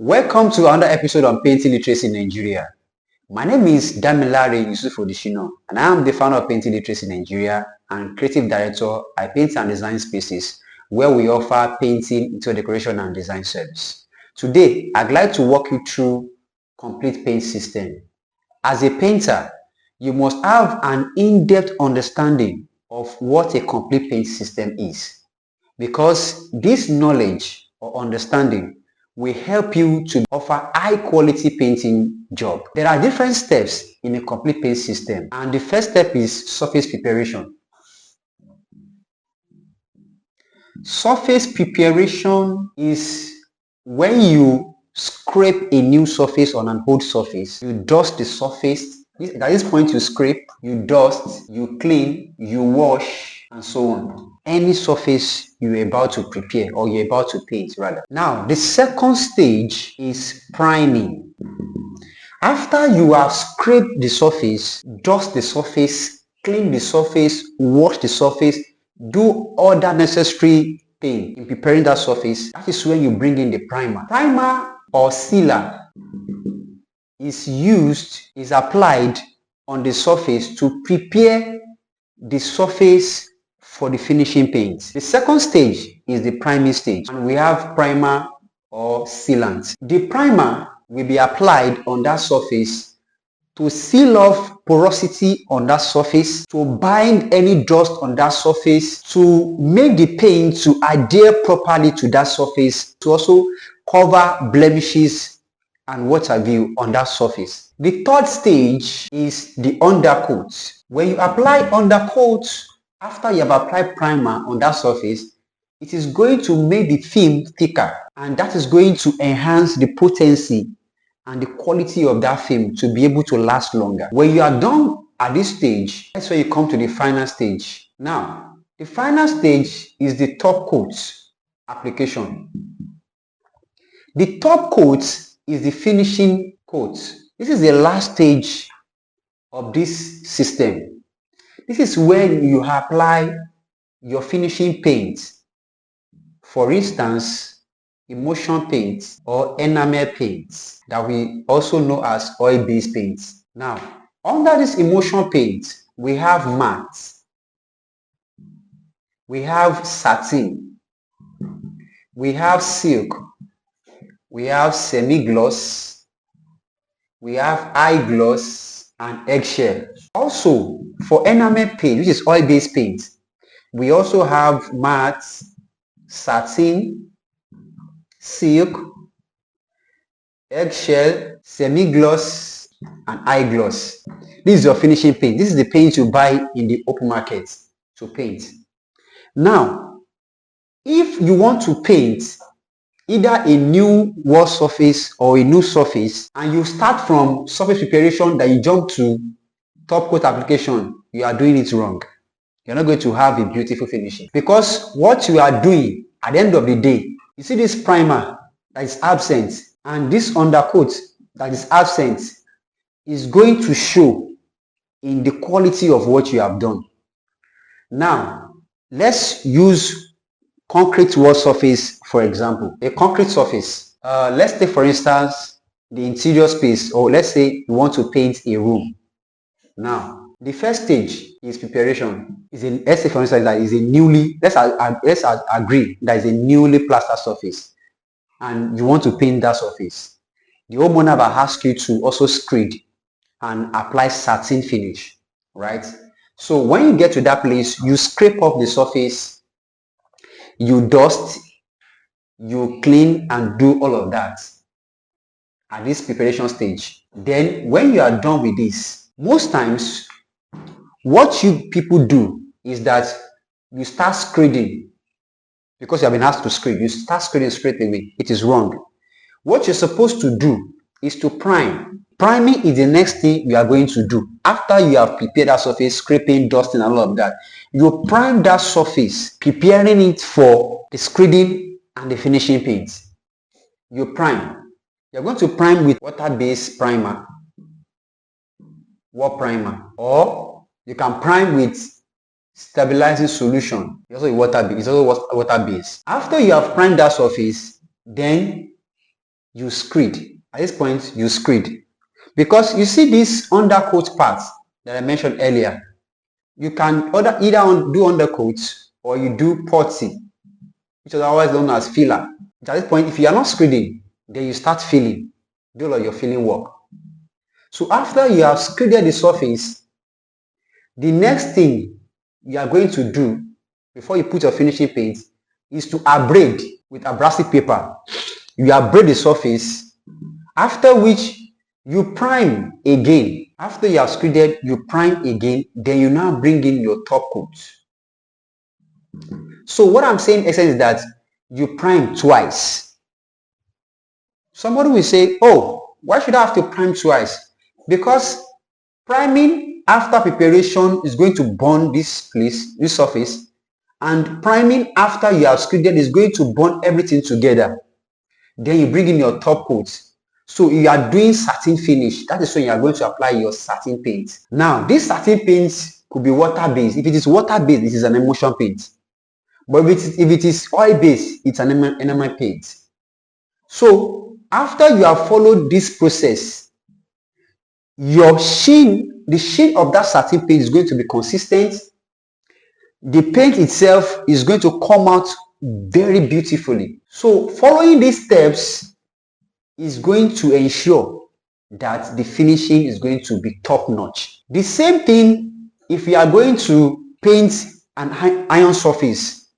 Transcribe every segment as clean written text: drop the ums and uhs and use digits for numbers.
Welcome to another episode on Painting Literacy in Nigeria. My name is Damilare Yusuf Odusina, and I am the founder of Painting Literacy in Nigeria and creative director at iPaint and Design Spaces, where we offer painting, interior decoration, and design service. Today, I'd like to walk you through complete paint system. As a painter, you must have an in-depth understanding of what a complete paint system is, because this knowledge or understanding will help you to offer high quality painting job. There are different steps in a complete paint system, and the first step is surface preparation. Surface preparation is when you scrape a new surface on an old surface. You dust the surface. At this point, you scrape, you dust, you clean, you wash, and so on. Any surface you're about to prepare or you're about to paint rather. Now, the second stage is priming. After you have scraped the surface, dust the surface, clean the surface, wash the surface, do all that necessary thing in preparing that surface, that is when you bring in the primer. Primer or sealer is applied on the surface to prepare the surface for the finishing paint. The second stage is the priming stage, and we have primer or sealant. The primer will be applied on that surface to seal off porosity on that surface, to bind any dust on that surface, to make the paint to adhere properly to that surface, to also cover blemishes and what have you on that surface. The third stage is the undercoat. When you apply undercoat, after you have applied primer on that surface, it is going to make the film thicker, and that is going to enhance the potency and the quality of that film to be able to last longer. When you are done at this stage, that's where you come to the final stage. Now, the final stage is the top coat application. The top coat is the finishing coat. This is the last stage of this system. This is when you apply your finishing paint. For instance, emulsion paint or enamel paint that we also know as oil-based paint. Now, under this emulsion paint, we have matte, we have satin, we have silk, we have semi-gloss, we have eye gloss, and eggshell. Also, for enamel paint, which is oil-based paint, we also have matte, satin, silk, eggshell, semi-gloss, and eye gloss. This is your finishing paint. This is the paint you buy in the open market to paint. Now, if you want to paint either a new wall surface or a new surface, and you start from surface preparation that you jump to top coat application, you are doing it wrong. You're not going to have a beautiful finishing, because what you are doing at the end of the day, you see this primer that is absent and this undercoat that is absent is going to show in the quality of what you have done. Now, let's use concrete wall surface, for example. A concrete surface. Let's take for instance the interior space, or let's say you want to paint a room. Now, the first stage is preparation. Let's say for instance that is a newly, let's agree that is a newly plastered surface, and you want to paint that surface. The homeowner will ask you to also screed and apply satin finish, right? So when you get to that place, you scrape off the surface, you dust, you clean, and do all of that at this preparation stage. Then when you are done with this, most times what you people do is that you start screeding, because you have been asked to screed. You start screeding straight away. It is wrong. What you're supposed to do is to prime. Priming is the next thing you are going to do. After you have prepared that surface, scraping, dusting, and all of that, you prime that surface, preparing it for the screeding and the finishing paint. You prime. You're going to prime with water-based primer, wall primer, or you can prime with stabilizing solution. It's also water-based. After you have primed that surface, then you screed. At this point, you screed. Because you see this undercoat part that I mentioned earlier, you can either do undercoat or you do putty, which is otherwise known as filler. At this point, if you are not screeding, then you start filling, do all your filling work. So after you have screeded the surface, the next thing you are going to do before you put your finishing paint is to abrade with abrasive paper. You abrade the surface, after which you prime again. After you have screeded, you prime again, then you now bring in your top coat. So what I'm saying in essence is that you prime twice. Somebody will say, oh, why should I have to prime twice? Because priming after preparation is going to burn this surface, and priming after you have screeded is going to burn everything together. Then you bring in your top coat. So you are doing satin finish. That is when you are going to apply your satin paint. Now, this satin paint could be water-based. If it is water-based, this is an emulsion paint. But if it is oil-based, it's an enamel paint. So after you have followed this process, the sheen of that satin paint is going to be consistent. The paint itself is going to come out very beautifully. So following these steps is going to ensure that the finishing is going to be top notch. The same thing if you are going to paint an iron surface.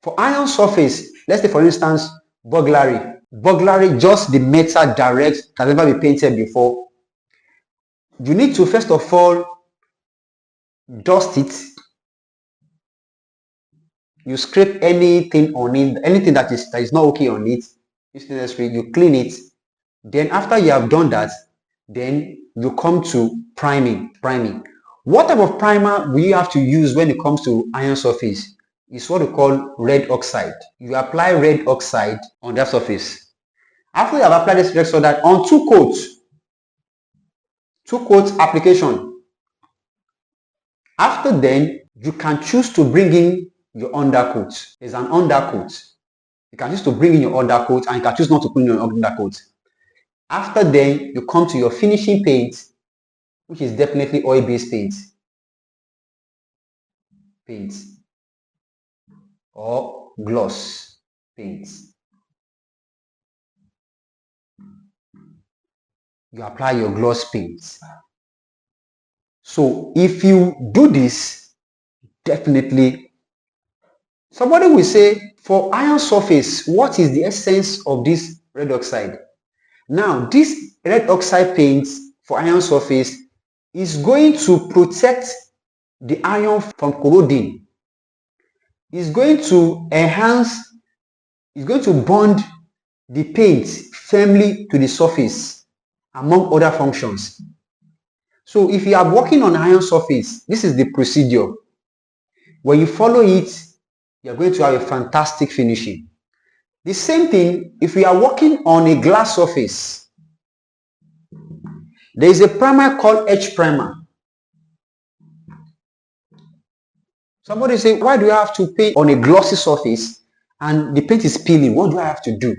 For iron surface, let's say for instance burglary, just the metal direct that has never been painted before. You need to first of all dust it. You scrape anything on it, anything that is not okay on it. If necessary, you clean it. Then after you have done that, then you come to priming. What type of primer will you have to use when it comes to iron surface? It's what we call red oxide. You apply red oxide on that surface. After you have applied this red oxide on two coats application. After then, you can choose to bring in your undercoat. There's an undercoat. You can choose to bring in your undercoat, and you can choose not to put in your undercoat. After then, you come to your finishing paint, which is definitely oil-based paint or gloss paint. You apply your gloss paint. So if you do this, definitely, somebody will say, for iron surface, what is the essence of this red oxide? Now, this red oxide paint for iron surface is going to protect the iron from corroding. It's going to enhance, it's going to bond the paint firmly to the surface, among other functions. So if you are working on iron surface, this is the procedure. When you follow it, you are going to have a fantastic finishing. The same thing if we are working on a glass surface. There is a primer called edge primer. Somebody say, why do you have to paint on a glossy surface and the paint is peeling? What do I have to do?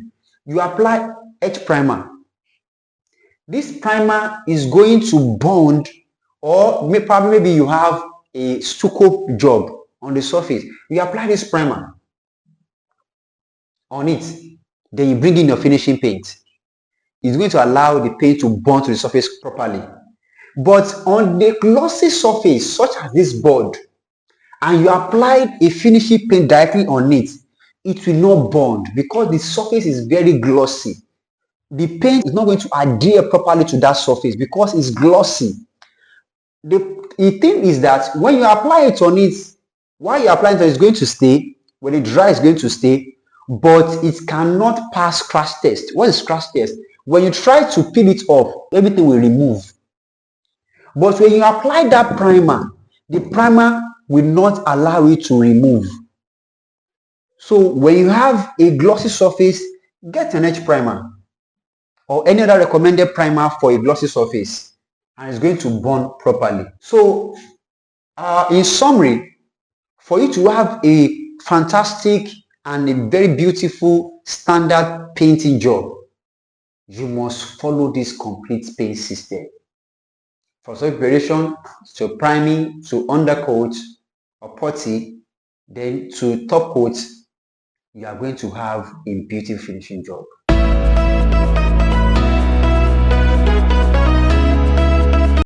You apply edge primer. This primer is going to bond, or maybe you have a stucco job on the surface. You apply this primer on it, then you bring in your finishing paint. It's going to allow the paint to bond to the surface properly. But on the glossy surface, such as this board, and you applied a finishing paint directly on it, it will not bond because the surface is very glossy. The paint is not going to adhere properly to that surface because it's glossy. The thing is that when you apply it on it, while you're applying it, it's going to stay. When it dries, it's going to stay, but it cannot pass scratch test. What is scratch test? When you try to peel it off, everything will remove. But when you apply that primer, the primer will not allow it to remove. So when you have a glossy surface, get an edge primer or any other recommended primer for a glossy surface, and it's going to bond properly. So in summary, for you to have a fantastic and a very beautiful standard painting job, you must follow this complete paint system. For surface preparation, to priming, to undercoat or putty, then to top coat, you are going to have a beautiful finishing job.